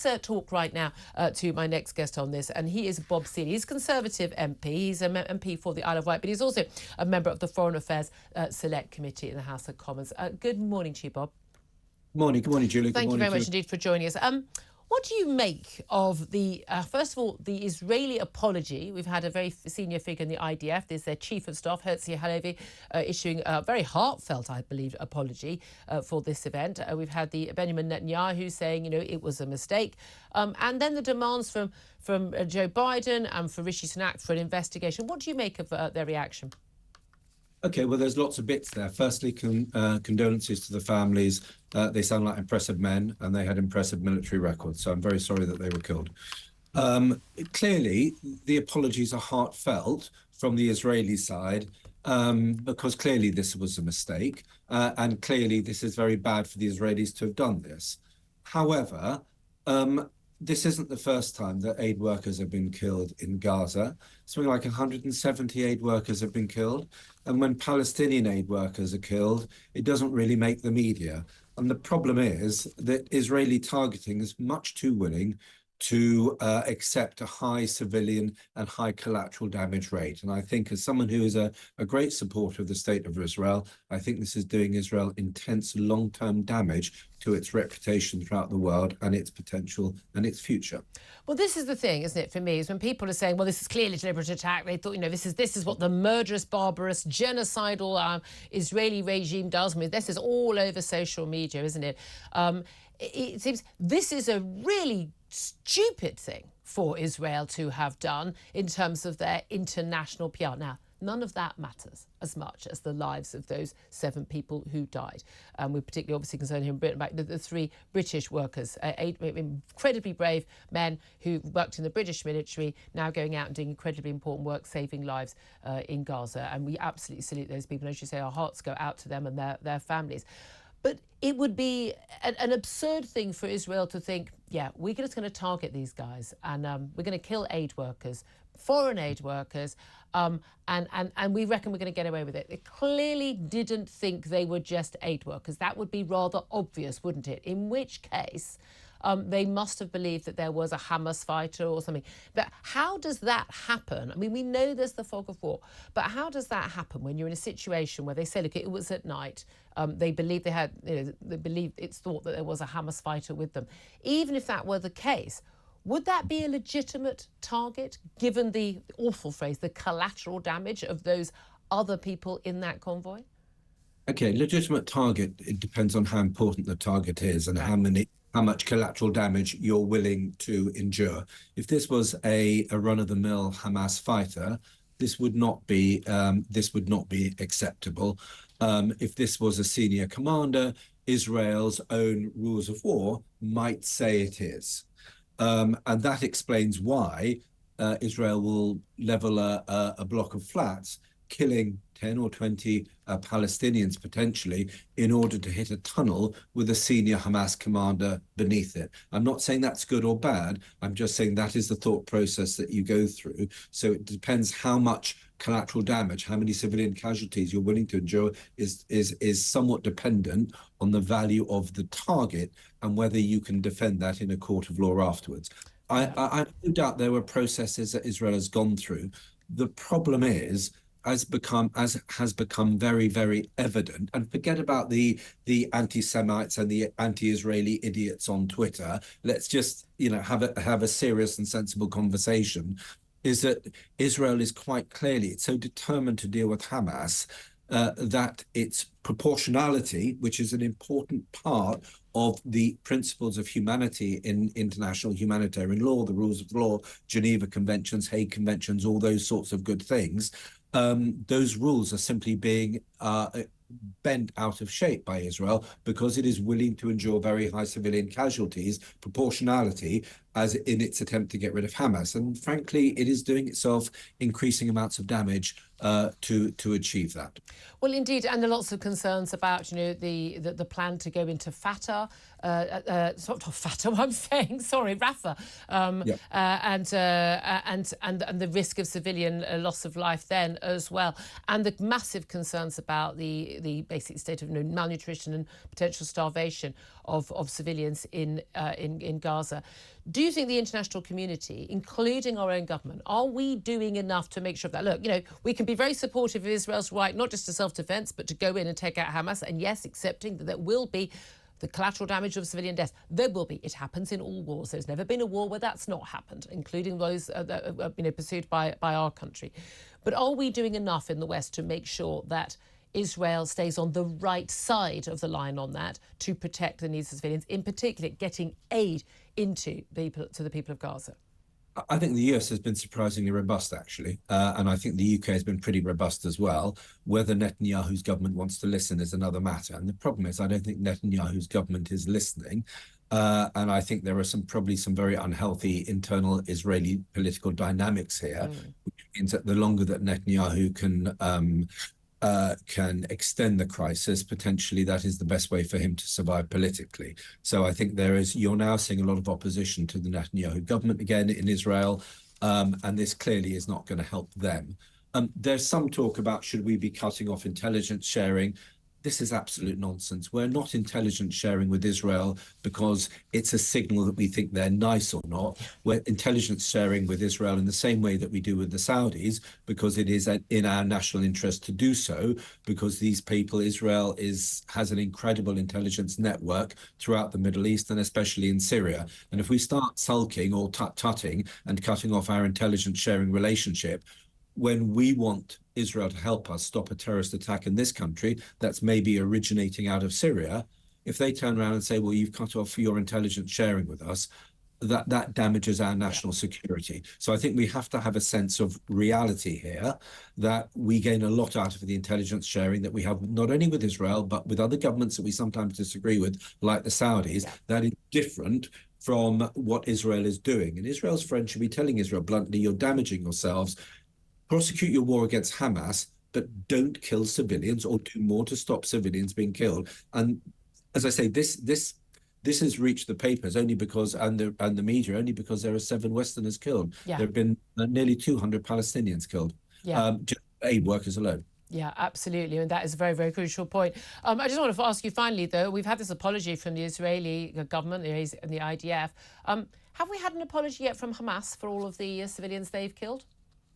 Let's talk right now to my next guest on this, and he is Bob Seely. He's a Conservative MP. He's an MP for the Isle of Wight, but he's also a member of the Foreign Affairs Select Committee in the House of Commons. Good morning to you, Bob. Good morning, Julie. Thank you very much indeed for joining us. What do you make of the, first of all, the Israeli apology? We've had a very senior figure in the IDF, there's their Chief of Staff, Herzi Halevi, issuing a very heartfelt, I believe, apology for this event. We've had the Benjamin Netanyahu saying, you know, it was a mistake. And then the demands from Joe Biden and for Rishi Sunak for an investigation. What do you make of their reaction? Okay, well, there's lots of bits there. Firstly, condolences to the families. They sound like impressive men, and they had impressive military records. So I'm very sorry that they were killed. Clearly, the apologies are heartfelt from the Israeli side, because clearly this was a mistake, and clearly this is very bad for the Israelis to have done this. However, this isn't the first time that aid workers have been killed in Gaza. Something like 170 aid workers have been killed. And when Palestinian aid workers are killed, it doesn't really make the media. And the problem is that Israeli targeting is much too willing to accept a high civilian and high collateral damage rate. And I think as someone who is a great supporter of the state of Israel, I think this is doing Israel intense long-term damage to its reputation throughout the world and its potential and its future. Well, this is the thing, isn't it, for me, is when people are saying, well, this is clearly a deliberate attack, they thought, you know, this is what the murderous, barbarous, genocidal Israeli regime does. I mean, this is all over social media, isn't it? It seems this is a really stupid thing for Israel to have done in terms of their international PR. Now, none of that matters as much as the lives of those 7 people who died. We're particularly obviously concerned here in Britain about the 3 British workers, 8 incredibly brave men who worked in the British military, now going out and doing incredibly important work, saving lives in Gaza. And we absolutely salute those people. And as you say, our hearts go out to them and their families. But it would be an absurd thing for Israel to think, yeah, we're just going to target these guys and we're going to kill aid workers, foreign aid workers, and we reckon we're going to get away with it. They clearly didn't think they were just aid workers. That would be rather obvious, wouldn't it? In which case, they must have believed that there was a Hamas fighter or something. But how does that happen? I mean, we know there's the fog of war, but how does that happen when you're in a situation where they say, look, it was at night, they believe they had, you know, they believe it's thought that there was a Hamas fighter with them. Even if that were the case, would that be a legitimate target, given the awful phrase, the collateral damage of those other people in that convoy? Okay, legitimate target, it depends on how important the target is and how much collateral damage you're willing to endure. If this was a run-of-the-mill Hamas fighter, this would not be acceptable. If this was a senior commander, Israel's own rules of war might say it is. And that explains why Israel will level a block of flats, killing 10 or 20 Palestinians potentially in order to hit a tunnel with a senior Hamas commander beneath it. I'm not saying that's good or bad. I'm just saying that is the thought process that you go through. So it depends how much collateral damage, how many civilian casualties you're willing to endure is somewhat dependent on the value of the target and whether you can defend that in a court of law afterwards. I no doubt there were processes that Israel has gone through. The problem is, has become very, very evident, and forget about the anti-Semites and the anti-Israeli idiots on Twitter. Let's just, you know, have a serious and sensible conversation. Is that Israel is quite clearly, it's so determined to deal with Hamas that its proportionality, which is an important part of the principles of humanity in international humanitarian law, the rules of law, Geneva Conventions, Hague Conventions, all those sorts of good things, those rules are simply being bent out of shape by Israel because it is willing to endure very high civilian casualties, proportionality, as in its attempt to get rid of Hamas. And frankly, it is doing itself increasing amounts of damage to achieve that. Well, indeed, and there are lots of concerns about, the plan to go into Fatah, it's not Fatah, what I'm saying, sorry, Rafah, Yeah. and the risk of civilian loss of life then as well, and the massive concerns about the basic state of malnutrition and potential starvation of civilians in Gaza. Do you think the international community, including our own government, are we doing enough to make sure that, look, we can be very supportive of Israel's right, not just to self-defense, but to go in and take out Hamas, and yes, accepting that there will be the collateral damage of civilian deaths. There will be. It happens in all wars. There's never been a war where that's not happened, including those that pursued by our country. But are we doing enough in the West to make sure that Israel stays on the right side of the line on that to protect the needs of civilians, in particular getting aid to the people of Gaza? I think the US has been surprisingly robust, actually, and I think the UK has been pretty robust as well. Whether Netanyahu's government wants to listen is another matter. And the problem is, I don't think Netanyahu's government is listening. And I think there are probably some very unhealthy internal Israeli political dynamics here, which means that the longer that Netanyahu can extend the crisis, potentially that is the best way for him to survive politically. So I think you're now seeing a lot of opposition to the Netanyahu government again in Israel, and this clearly is not going to help them. There's some talk about, should we be cutting off intelligence sharing? This is absolute nonsense. We're not intelligence sharing with Israel because it's a signal that we think they're nice or not. We're intelligence sharing with Israel in the same way that we do with the Saudis, because it is in our national interest to do so, because these people, Israel has an incredible intelligence network throughout the Middle East and especially in Syria. And if we start sulking or tut-tutting and cutting off our intelligence sharing relationship, when we want Israel to help us stop a terrorist attack in this country that's maybe originating out of Syria, if they turn around and say, well, you've cut off your intelligence sharing with us, that damages our national security. So I think we have to have a sense of reality here, that we gain a lot out of the intelligence sharing that we have not only with Israel, but with other governments that we sometimes disagree with, like the Saudis, that is different from what Israel is doing. And Israel's friends should be telling Israel bluntly, you're damaging yourselves. Prosecute your war against Hamas, but don't kill civilians or do more to stop civilians being killed. And as I say, this has reached the papers only because, and the media, only because there are 7 Westerners killed. There have been nearly 200 Palestinians killed, just aid workers alone. Yeah, absolutely. And that is a very, very crucial point. I just want to ask you finally, though, we've had this apology from the Israeli government and the IDF. Have we had an apology yet from Hamas for all of the civilians they've killed?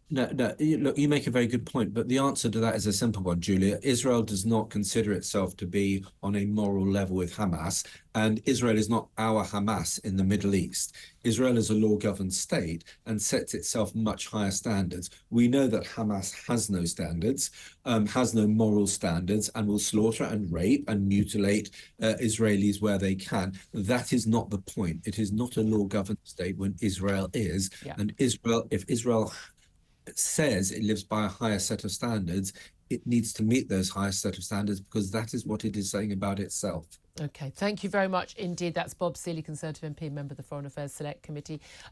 No, look, you make a very good point, but the answer to that is a simple one, Julia. Israel does not consider itself to be on a moral level with Hamas, and Israel is not our Hamas in the Middle East. Israel is a law-governed state and sets itself much higher standards. We know that Hamas has no standards, has no moral standards, and will slaughter and rape and mutilate Israelis where they can. That is not the point. It is not a law-governed state when Israel is, and if Israel says it lives by a higher set of standards, it needs to meet those higher set of standards, because that is what it is saying about itself. Okay, thank you very much indeed. That's Bob Seely, Conservative MP, member of the Foreign Affairs Select Committee.